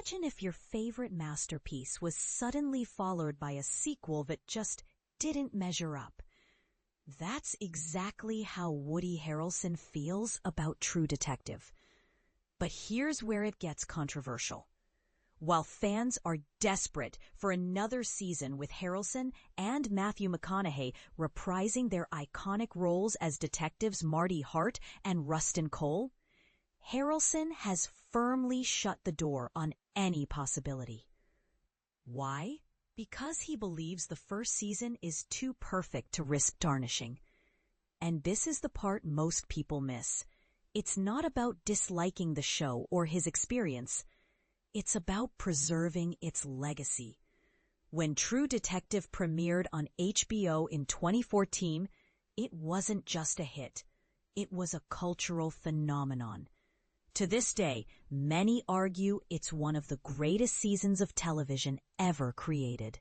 Imagine if your favorite masterpiece was suddenly followed by a sequel that just didn't measure up. That's exactly how Woody Harrelson feels about True Detective. But here's where it gets controversial. While fans are desperate for another season with Harrelson and Matthew McConaughey reprising their iconic roles as detectives Marty Hart and Cohle, Harrelson has firmly shut the door on any possibility. Why? Because he believes the first season is too perfect to risk tarnishing. And this is the part most people miss. It's not about disliking the show or his experience. It's about preserving its legacy. When True Detective premiered on HBO in 2014, it wasn't just a hit. It was a cultural phenomenon. To this day, many argue it's one of the greatest seasons of television ever created.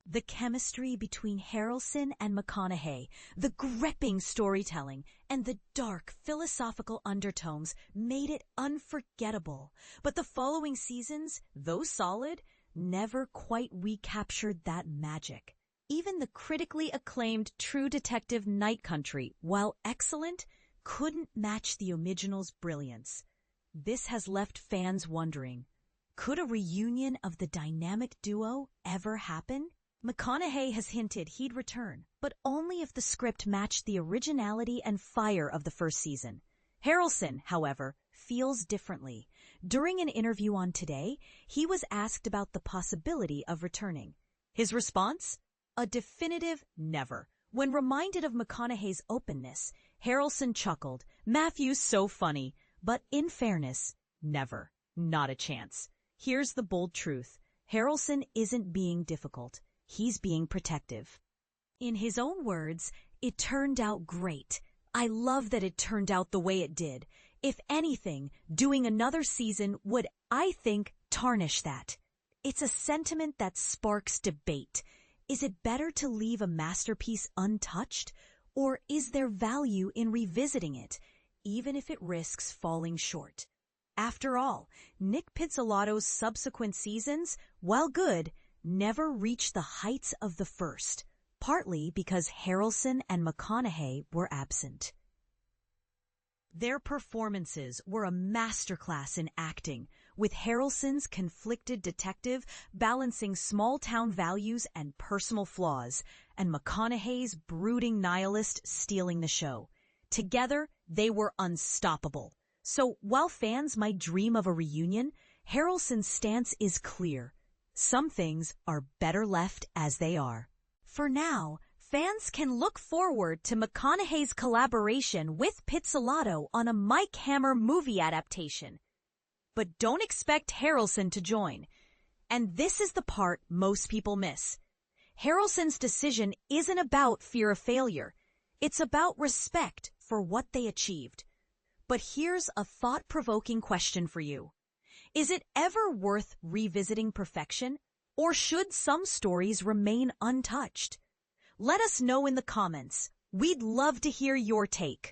The chemistry between Harrelson and McConaughey, the gripping storytelling, and the dark philosophical undertones made it unforgettable. But the following seasons, though solid, never quite recaptured that magic. Even the critically acclaimed True Detective Night Country, while excellent, couldn't match the original's brilliance. This has left fans wondering, could a reunion of the dynamic duo ever happen? McConaughey has hinted he'd return, but only if the script matched the originality and fire of the first season. Harrelson, however, feels differently. During an interview on Today, he was asked about the possibility of returning. His response? A definitive never. When reminded of McConaughey's openness, Harrelson chuckled, "Matthew's so funny." But in fairness, never. Not a chance. Here's the bold truth. Harrelson isn't being difficult. He's being protective. In his own words, it turned out great. I love that it turned out the way it did. If anything, doing another season would, I think, tarnish that. It's a sentiment that sparks debate. Is it better to leave a masterpiece untouched? Or is there value in revisiting it, even if it risks falling short? After all, Nick Pizzolatto's subsequent seasons, while good, never reached the heights of the first, partly because Harrelson and McConaughey were absent. Their performances were a masterclass in acting, with Harrelson's conflicted detective balancing small-town values and personal flaws, and McConaughey's brooding nihilist stealing the show. Together, they were unstoppable. So while fans might dream of a reunion, Harrelson's stance is clear. Some things are better left as they are. For now, fans can look forward to McConaughey's collaboration with Pizzolatto on a Mike Hammer movie adaptation. But don't expect Harrelson to join. And this is the part most people miss. Harrelson's decision isn't about fear of failure. It's about respect for what they achieved. But here's a thought-provoking question for you. Is it ever worth revisiting perfection, or should some stories remain untouched? Let us know in the comments. We'd love to hear your take.